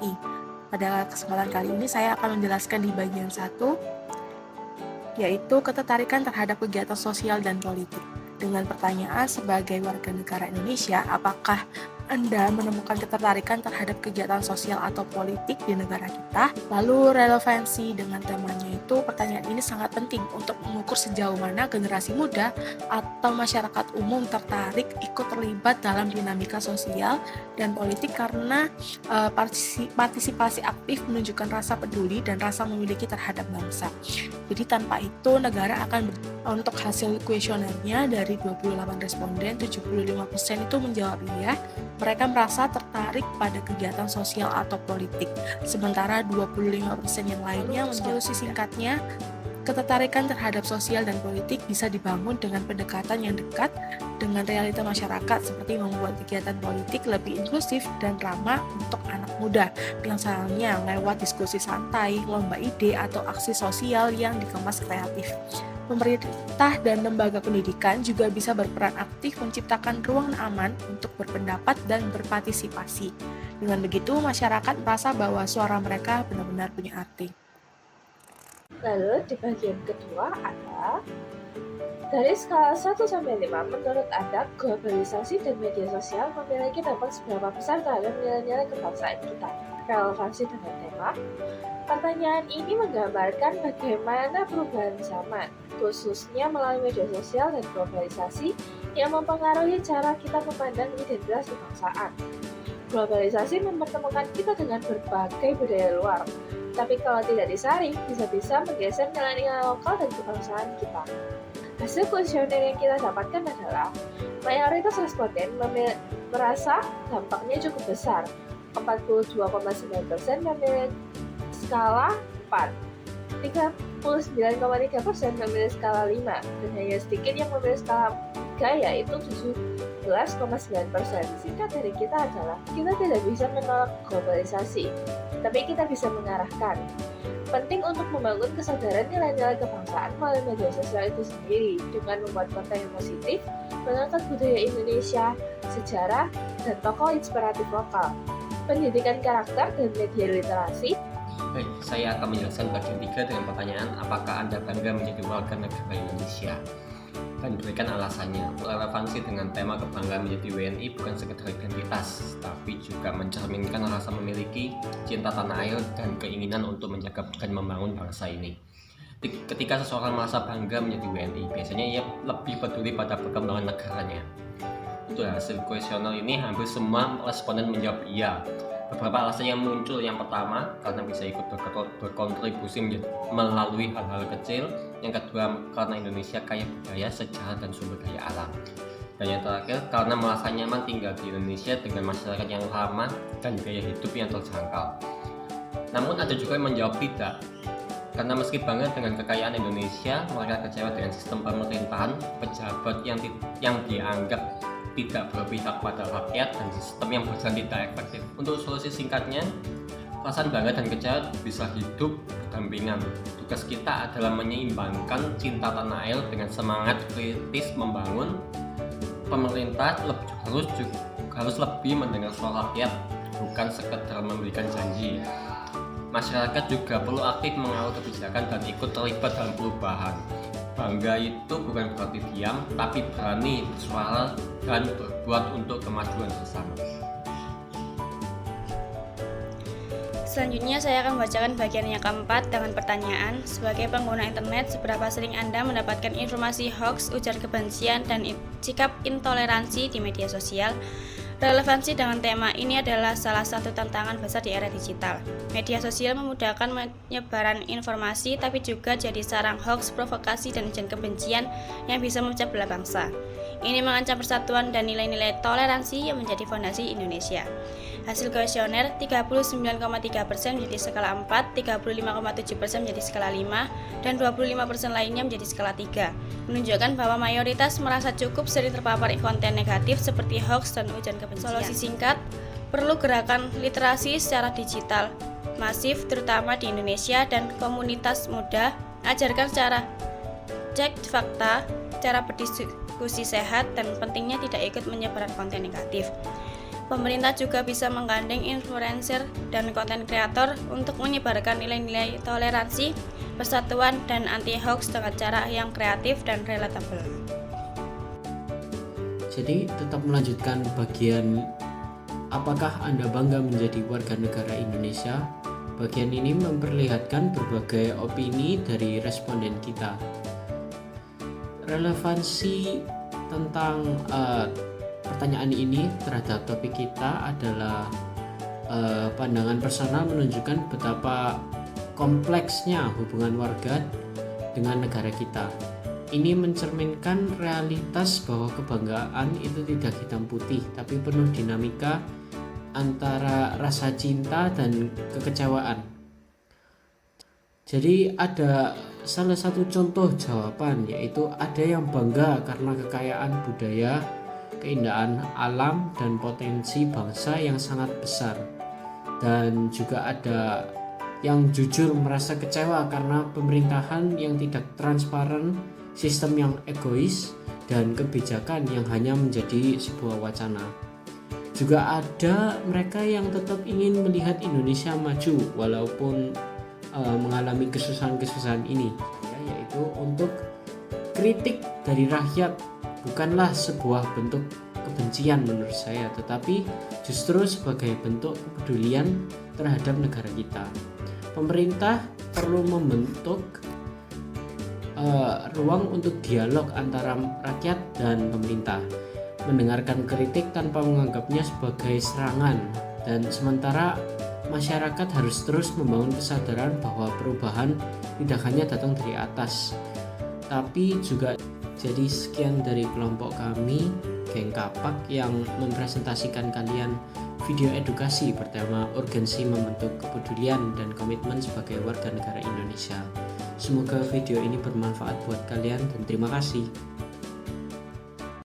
WNI. Pada kesempatan kali ini saya akan menjelaskan di bagian 1, yaitu ketertarikan terhadap kegiatan sosial dan politik. Dengan pertanyaan sebagai warga negara Indonesia, apakah Anda menemukan ketertarikan terhadap kegiatan sosial atau politik di negara kita? Lalu relevansi dengan temanya itu, pertanyaan ini sangat penting untuk mengukur sejauh mana generasi muda atau masyarakat umum tertarik ikut terlibat dalam dinamika sosial dan politik karena partisipasi aktif menunjukkan rasa peduli dan rasa memiliki terhadap bangsa. Jadi tanpa itu negara akan untuk hasil kuesionernya dari 28 responden, 75% itu menjawab iya, mereka merasa tertarik pada kegiatan sosial atau politik. Sementara 25% yang lainnya menjawab solusi singkatnya, ketertarikan terhadap sosial dan politik bisa dibangun dengan pendekatan yang dekat dengan realita masyarakat seperti membuat kegiatan politik lebih inklusif dan ramah untuk anak muda. Misalnya lewat diskusi santai, lomba ide, atau aksi sosial yang dikemas kreatif. Pemerintah dan lembaga pendidikan juga bisa berperan aktif menciptakan ruang aman untuk berpendapat dan berpartisipasi. Dengan begitu, masyarakat merasa bahwa suara mereka benar-benar punya arti. Lalu di bagian kedua ada dari skala 1-5, menurut Anda globalisasi dan media sosial memiliki dampak seberapa besar terhadap nilai-nilai kebangsaan kita? Relevansi dengan tema. Pertanyaan ini menggambarkan bagaimana perubahan zaman, khususnya melalui media sosial dan globalisasi yang mempengaruhi cara kita memandang identitas kebangsaan. Globalisasi mempertemukan kita dengan berbagai budaya luar, tapi kalau tidak disaring, bisa-bisa menggeser nilai-nilai lokal dan kebangsaan kita. Hasil kuesioner yang kita dapatkan adalah mayoritas responden merasa dampaknya cukup besar. 42,9% memilih skala 4, 39,3% memilih skala 5, dan hanya sedikit yang memilih skala 3, yaitu 17,9%. Singkat dari kita adalah, kita tidak bisa menolak globalisasi, tapi kita bisa mengarahkan. Penting untuk membangun kesadaran nilai-nilai kebangsaan melalui media sosial itu sendiri, dengan membuat konten yang positif, mengangkat budaya Indonesia, sejarah, dan tokoh inspiratif lokal. Pendidikan karakter dan media literasi. Baik, saya akan menjelaskan bagian 3 dengan pertanyaan apakah Anda bangga menjadi warga negara Indonesia? Dan berikan alasannya. Relevansi dengan tema kebanggaan menjadi WNI bukan sekedar identitas, tapi juga mencerminkan rasa memiliki, cinta tanah air, dan keinginan untuk menjaga dan membangun bangsa ini. Ketika seseorang merasa bangga menjadi WNI, biasanya ia lebih peduli pada perkembangan negaranya. Untuk hasil kuesioner ini, hampir semua responden menjawab iya. Beberapa alasan yang muncul, yang pertama, karena bisa ikut berkontribusi melalui hal-hal kecil. Yang kedua, karena Indonesia kaya budaya, sejarah, dan sumber daya alam. Dan yang terakhir, karena merasa nyaman tinggal di Indonesia dengan masyarakat yang ramah dan gaya hidup yang terjangkau. Namun ada juga yang menjawab tidak, karena meski bangga dengan kekayaan Indonesia, mereka kecewa dengan sistem pemerintahan, pejabat yang dianggap tidak berpihak pada rakyat, dan sistem yang berjalan tidak efektif. Untuk solusi singkatnya, perasaan bangga dan kecewa bisa hidup berdampingan. Tugas kita adalah menyeimbangkan cinta tanah air dengan semangat kritis membangun. Pemerintah harus lebih mendengar suara rakyat, bukan sekedar memberikan janji. Masyarakat juga perlu aktif mengawal kebijakan dan ikut terlibat dalam perubahan. Bangga itu bukan berarti diam, tapi berani bersuara dan berbuat untuk kemajuan bersama. Selanjutnya saya akan membacakan bagian yang keempat dengan pertanyaan, sebagai pengguna internet, seberapa sering Anda mendapatkan informasi hoax, ujar kebencian, dan sikap intoleransi di media sosial? Relevansi dengan tema ini adalah salah satu tantangan besar di era digital. Media sosial memudahkan penyebaran informasi, tapi juga jadi sarang hoax, provokasi, dan ujaran kebencian yang bisa memecah belah bangsa. Ini mengancam persatuan dan nilai-nilai toleransi yang menjadi fondasi Indonesia. Hasil kuesioner 39,3% menjadi skala 4, 35,7% menjadi skala 5, dan 25% lainnya menjadi skala 3, menunjukkan bahwa mayoritas merasa cukup sering terpapar konten negatif seperti hoax dan ujaran kebencian. Solusi singkat, perlu gerakan literasi secara digital masif terutama di Indonesia dan komunitas muda, ajarkan cara cek fakta, cara berdiskusi sehat, dan pentingnya tidak ikut menyebarkan konten negatif. Pemerintah juga bisa menggandeng influencer dan konten kreator untuk menyebarkan nilai-nilai toleransi, persatuan, dan anti-hoax dengan cara yang kreatif dan relatable. Jadi tetap melanjutkan bagian apakah Anda bangga menjadi warga negara Indonesia? Bagian ini memperlihatkan berbagai opini dari responden kita. Relevansi tentang pertanyaan ini terhadap topik kita adalah pandangan personal menunjukkan betapa kompleksnya hubungan warga dengan negara kita. Ini mencerminkan realitas bahwa kebanggaan itu tidak hitam putih, tapi penuh dinamika antara rasa cinta dan kekecewaan. Jadi ada salah satu contoh jawaban, yaitu ada yang bangga karena kekayaan budaya, keindahan alam, dan potensi bangsa yang sangat besar. Dan juga ada yang jujur merasa kecewa karena pemerintahan yang tidak transparan, sistem yang egois, dan kebijakan yang hanya menjadi sebuah wacana. Juga ada mereka yang tetap ingin melihat Indonesia maju walaupun mengalami kesusahan-kesusahan ini, yaitu untuk kritik dari rakyat bukanlah sebuah bentuk kebencian menurut saya, tetapi justru sebagai bentuk kepedulian terhadap negara kita. Pemerintah perlu membentuk ruang untuk dialog antara rakyat dan pemerintah, mendengarkan kritik tanpa menganggapnya sebagai serangan, dan sementara masyarakat harus terus membangun kesadaran bahwa perubahan tidak hanya datang dari atas, tapi juga. Jadi sekian dari kelompok kami, Geng Kapak, yang mempresentasikan kalian video edukasi bertema urgensi membentuk kepedulian dan komitmen sebagai warga negara Indonesia. Semoga video ini bermanfaat buat kalian dan terima kasih.